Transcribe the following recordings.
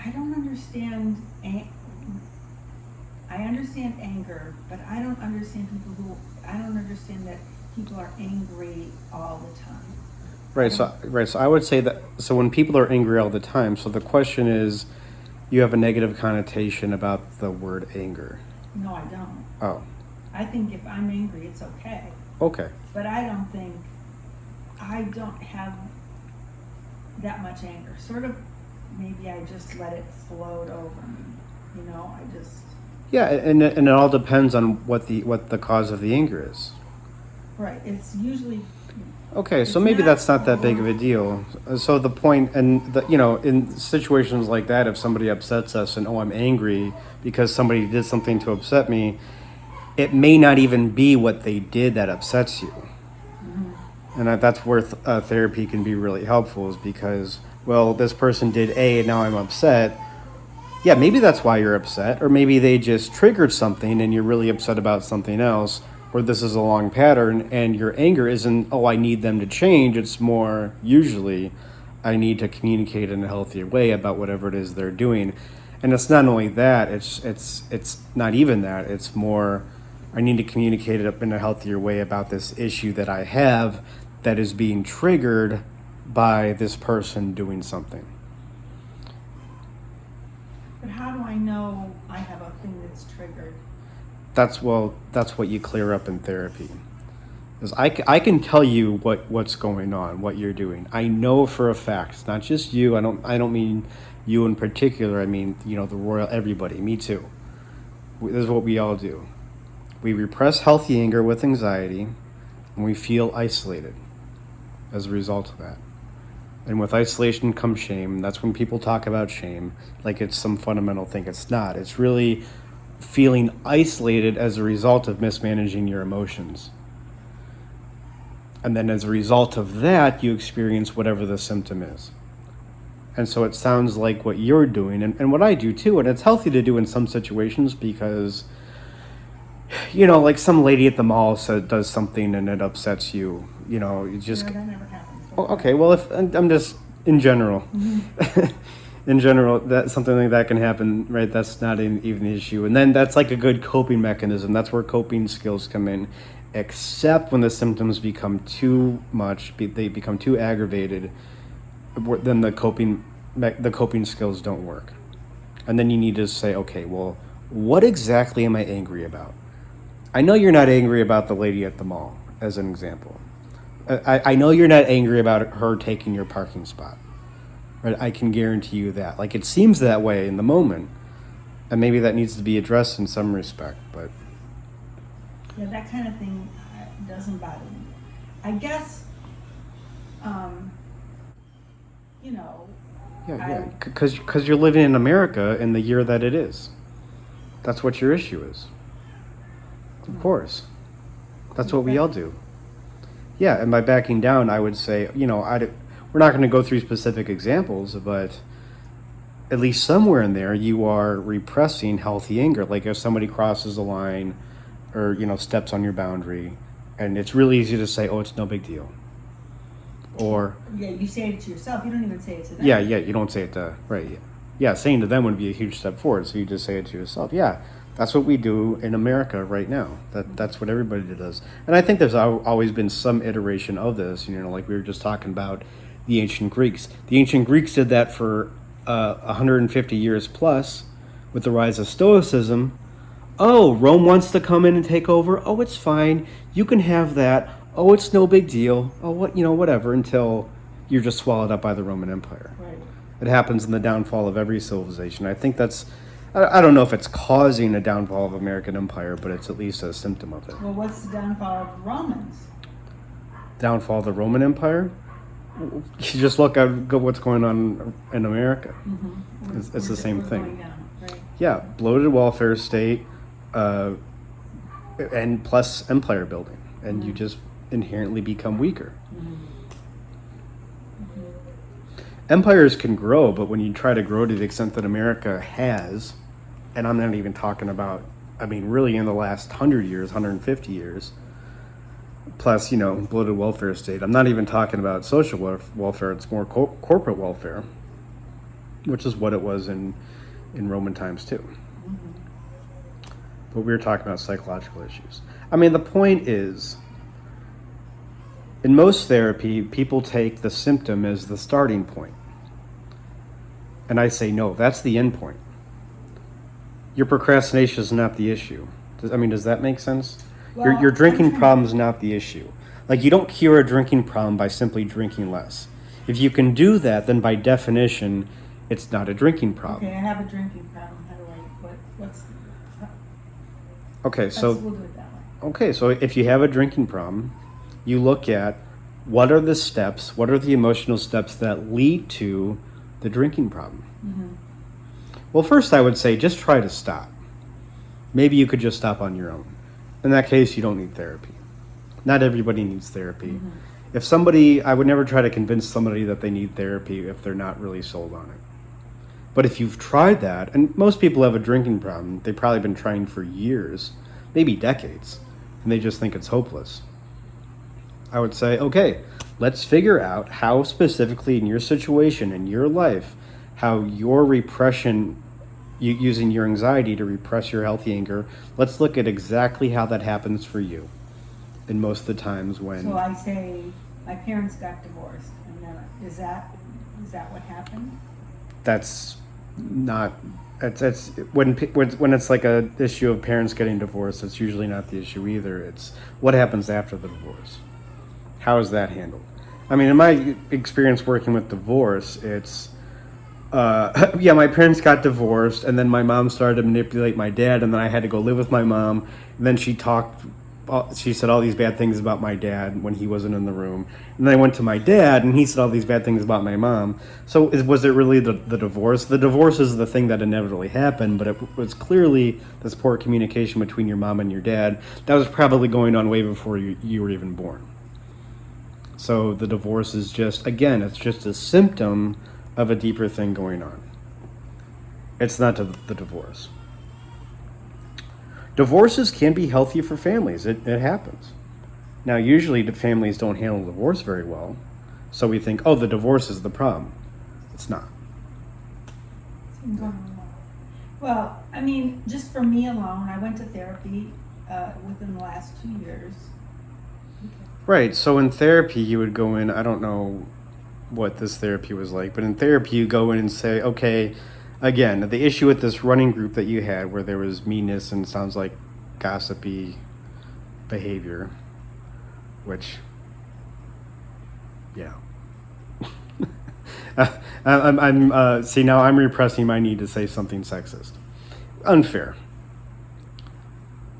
I don't understand. I understand anger, but I don't understand people who. I don't understand that people are angry all the time. So I would say that, so when people are angry all the time, so the question is, you have a negative connotation about the word anger. No, I don't. Oh, I think if I'm angry, it's okay. okay. But I don't think I don't have that much anger. Sort of, maybe I just let it float over me. You know, I just. Yeah, and it all depends on what the cause of the anger is. Right. It's usually. Okay, so It's maybe not- that's not that big of a deal. So the point, and in situations like that, if somebody upsets us and, oh, I'm angry because somebody did something to upset me, it may not even be what they did that upsets you. And that's where therapy can be really helpful, is because, well, this person did A and now I'm upset. Yeah, maybe that's why you're upset, or maybe they just triggered something and you're really upset about something else, or this is a long pattern and your anger isn't, oh, I need them to change. It's more, usually, I need to communicate in a healthier way about whatever it is they're doing. And it's not only that, it's not even that. It's more, I need to communicate it up in a healthier way about this issue that I have that is being triggered by this person doing something. But how do I know I have a thing that's triggered? That's what you clear up in therapy. Because I can tell you what's going on, what you're doing. I know for a fact. It's not just you. I don't mean you in particular. I mean, the royal everybody. Me too. This is what we all do. We repress healthy anger with anxiety, and we feel isolated as a result of that. And with isolation comes shame. That's when people talk about shame like it's some fundamental thing. It's not. It's really feeling isolated as a result of mismanaging your emotions. And then as a result of that, you experience whatever the symptom is. And so it sounds like what you're doing, and what I do too, and it's healthy to do in some situations, because, like some lady at the mall does something and it upsets you, you just... No, that never happens. Oh, okay, well, if I'm just in general, in general, that something like that can happen, right? That's not even an issue, and then that's like a good coping mechanism. That's where coping skills come in, except when the symptoms become too much, they become too aggravated. Then the coping skills don't work, and then you need to say, okay, well, what exactly am I angry about? I know you're not angry about the lady at the mall, as an example. I know you're not angry about her taking your parking spot. Right? I can guarantee you that. Like, it seems that way in the moment, and maybe that needs to be addressed in some respect, but... Yeah, that kind of thing doesn't bother me. I guess, Yeah, because you're living in America in the year that it is. That's what your issue is. Of course. That's what we all do. Yeah, and by backing down, I would say, we're not going to go through specific examples, but at least somewhere in there, you are repressing healthy anger. Like if somebody crosses a line or, steps on your boundary, and it's really easy to say, oh, it's no big deal. Or... Yeah, you say it to yourself. You don't even say it to them. Yeah, you don't say it to... Right, yeah, saying to them would be a huge step forward, so you just say it to yourself. Yeah, that's what we do in America right now. That's what everybody does. And I think there's always been some iteration of this, like we were just talking about the ancient Greeks. The ancient Greeks did that for 150 years plus with the rise of Stoicism. Oh, Rome wants to come in and take over. Oh, it's fine. You can have that. Oh, it's no big deal. Oh, whatever, until you're just swallowed up by the Roman Empire. Right. It happens in the downfall of every civilization. I think that's... I don't know if it's causing a downfall of American empire, but it's at least a symptom of it. Well, what's the downfall of the Romans? Downfall of the Roman Empire? You just look at what's going on in America. Mm-hmm. It's the same thing. Going down, right? Yeah, bloated welfare state, and plus empire building, and you just inherently become weaker. Empires can grow, but when you try to grow to the extent that America has, and I'm not even talking about, really in the last 100 years, 150 years, plus, bloated welfare state. I'm not even talking about social welfare. It's more corporate welfare. which is what it was in Roman times too. Mm-hmm. But we were talking about psychological issues. I mean, the point is, in most therapy, people take the symptom as the starting point. And I say, no, that's the end point. Your procrastination is not the issue. Does that make sense? Well, Your drinking problem is not the issue. Like, you don't cure a drinking problem by simply drinking less. If you can do that, then by definition, it's not a drinking problem. Okay, I have a drinking problem. How do what's Okay, we'll do it that way. okay, so if you have a drinking problem, you look at what are the steps, what are the emotional steps that lead to the drinking problem. Mm-hmm. Well, first I would say just try to stop. Maybe you could just stop on your own. In that case, you don't need therapy. Not everybody needs therapy. Mm-hmm. I would never try to convince somebody that they need therapy if they're not really sold on it. But if you've tried that, and most people have a drinking problem, they've probably been trying for years, maybe decades, and they just think it's hopeless. I would say, okay, let's figure out how specifically in your situation, in your life, how your repression, using your anxiety to repress your healthy anger, let's look at exactly how that happens for you. And most of the times when... So I say, my parents got divorced, and then is that what happened? That's not... It's when it's like a issue of parents getting divorced, it's usually not the issue either. It's what happens after the divorce. How is that handled? I mean, in my experience working with divorce, it's my parents got divorced, and then my mom started to manipulate my dad, and then I had to go live with my mom. And then she said all these bad things about my dad when he wasn't in the room. And then I went to my dad, and he said all these bad things about my mom. So was it really the divorce? The divorce is the thing that inevitably happened, but it was clearly this poor communication between your mom and your dad. That was probably going on way before you were even born. So the divorce is it's just a symptom of a deeper thing going on. It's not the divorce. Divorces can be healthy for families. It happens. Now, usually the families don't handle divorce very well, so we think, oh, the divorce is the problem. It's not. Well, I mean, just for me alone, I went to therapy within the last 2 years. Right, so in therapy you would go in, I don't know what this therapy was like, but in therapy you go in and say, okay, again, the issue with this running group that you had where there was meanness and sounds like gossipy behavior, which, yeah. See, now I'm repressing my need to say something sexist. Unfair.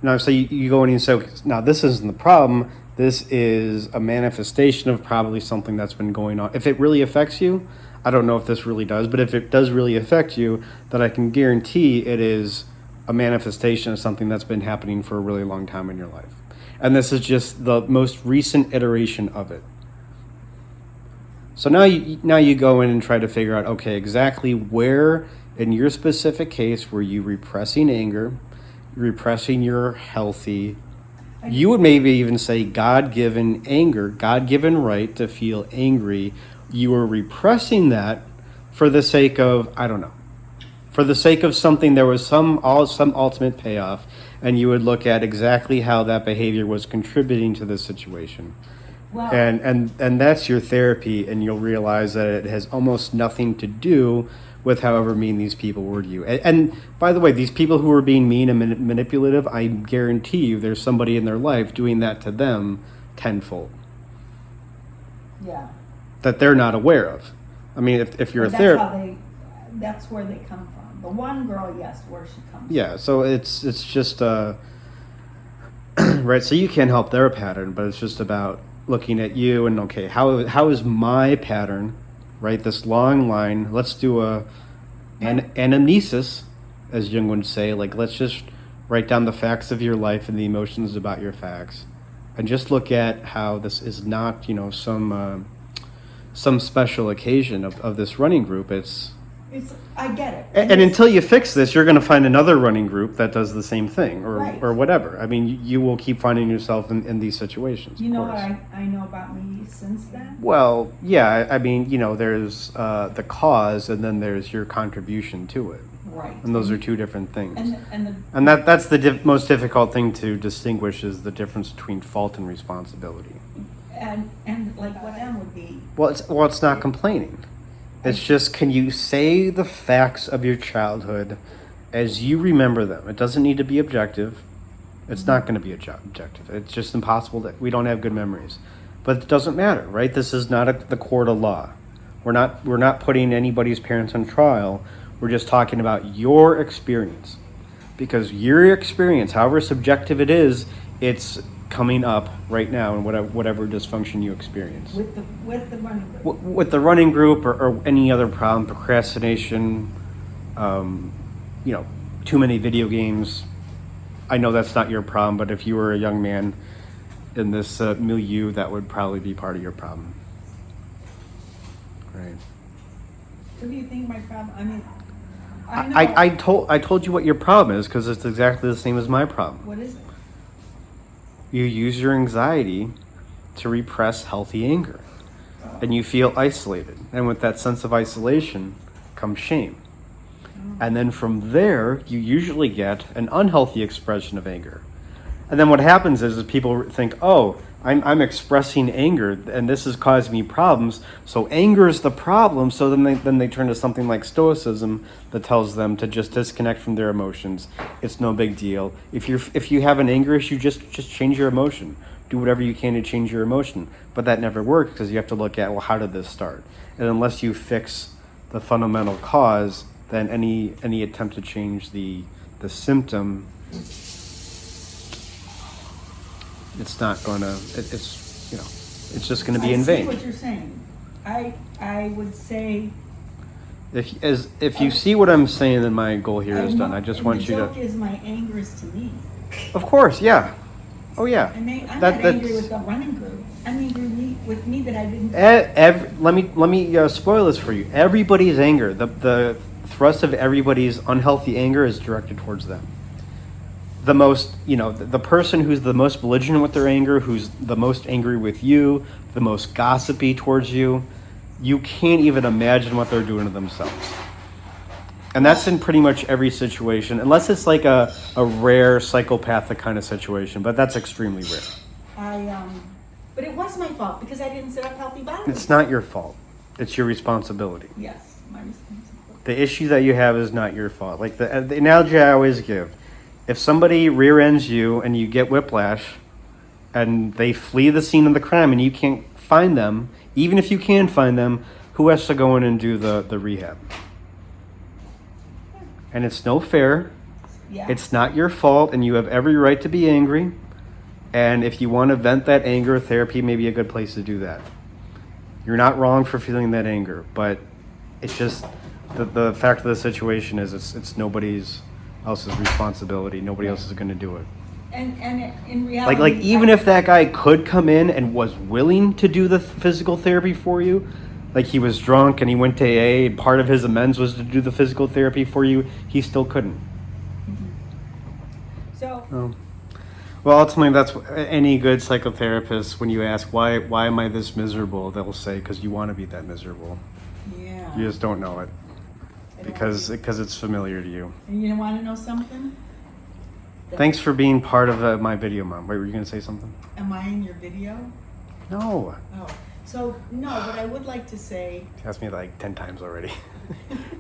Now, so you go in and say, now this isn't the problem. This is a manifestation of probably something that's been going on. If it really affects you, I don't know if this really does, but if it does really affect you, then I can guarantee it is a manifestation of something that's been happening for a really long time in your life. And this is just the most recent iteration of it. So now you go in and try to figure out, okay, exactly where in your specific case were you repressing anger, repressing your healthy, you would maybe even say God-given anger, God-given right to feel angry. You were repressing that for the sake of, I don't know, for the sake of something, there was some ultimate payoff, and you would look at exactly how that behavior was contributing to the situation. Well, And that's your therapy, and you'll realize that it has almost nothing to do with however mean these people were to you. And by the way, these people who are being mean and manipulative, I guarantee you there's somebody in their life doing that to them tenfold. Yeah. That they're not aware of. I mean, if you're a therapist... That's where they come from. The one girl, yes, where she comes from. Yeah, so it's just... right, so you can't help their pattern, but it's just about looking at you and, okay, how is my pattern, right, this long line, let's do an anamnesis, as Jung would say, like let's just write down the facts of your life and the emotions about your facts, and just look at how this is not, some special occasion of this running group. It's I get it. And until you fix this, you're going to find another running group that does the same thing, Right. or whatever. I mean, you will keep finding yourself in these situations. You of know what course. I know about me since then? Well, yeah. I mean, there's the cause, and then there's your contribution to it, Right. and those are two different things. And And that's the most difficult thing to distinguish is the difference between fault and responsibility. and like what M would be. Well, it's not complaining. It's just, can you say the facts of your childhood as you remember them? It doesn't need to be objective. It's not going to be objective. It's just impossible that we don't have good memories. But it doesn't matter, right? This is not the court of law. We're not putting anybody's parents on trial. We're just talking about your experience. Because your experience, however subjective it is, it's coming up right now in whatever dysfunction you experience. With the running group. With the running group or any other problem, procrastination, too many video games. I know that's not your problem, but if you were a young man in this milieu, that would probably be part of your problem. Right. What do you think my problem? I mean, I know. I told you what your problem is because it's exactly the same as my problem. What is it? You use your anxiety to repress healthy anger, and you feel isolated. And with that sense of isolation comes shame. And then from there, you usually get an unhealthy expression of anger. And then what happens is people think, oh, I'm expressing anger, and this is causing me problems. So anger is the problem. So then they turn to something like Stoicism that tells them to just disconnect from their emotions. It's no big deal. If you have an anger issue, just change your emotion. Do whatever you can to change your emotion. But that never works because you have to look at, well, how did this start? And unless you fix the fundamental cause, then any attempt to change the symptom, it's not gonna. It's just gonna be in vain. I see what you're saying. I would say. If you see what I'm saying, then my goal here is done. I just want you The joke to. is my anger is to me. Of course, yeah. Oh yeah. I'm not That's- angry with the running group. I'm angry with me that I didn't. Let me spoil this for you. Everybody's anger, the thrust of everybody's unhealthy anger is directed towards them. The most, the person who's the most belligerent with their anger, who's the most angry with you, the most gossipy towards you, you can't even imagine what they're doing to themselves. And that's in pretty much every situation, unless it's like a rare psychopathic kind of situation, but that's extremely rare. But it was my fault because I didn't set up healthy boundaries. It's not your fault. It's your responsibility. Yes, my responsibility. The issue that you have is not your fault. Like the analogy I always give, if somebody rear ends you and you get whiplash and they flee the scene of the crime and you can't find them, even if you can find them, who has to go in and do the rehab? And it's no fair. Yeah. It's not your fault, and you have every right to be angry. And if you want to vent that anger, therapy may be a good place to do that. You're not wrong for feeling that anger, but it's just the fact of the situation is it's nobody's else's responsibility. Nobody else is going to do it. And in reality, Like even if that guy could come in and was willing to do the physical therapy for you, like he was drunk and he went to AA and part of his amends was to do the physical therapy for you, he still couldn't. So. Well, ultimately, that's any good psychotherapist. When you ask why am I this miserable, they'll say because you want to be that miserable. Yeah. You just don't know it because it's familiar to you. And you want to know something? Thanks for being part of my video, Mom. Wait, were you going to say something? Am I in your video? No. Oh, so no. What I would like to say. You asked me like 10 times already.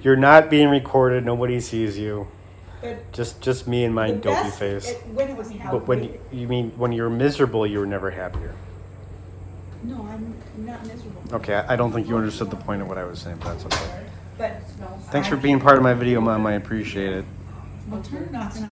You're not being recorded. Nobody sees you. But Just me and my the dopey best- face. When it was healthy. But when you mean when you're miserable, you were never happier. No, I'm not miserable. Okay, I don't think you understood the point of what I was saying, but that's okay. But Thanks for being part of my video, Mom. I appreciate it. Well, turn it off.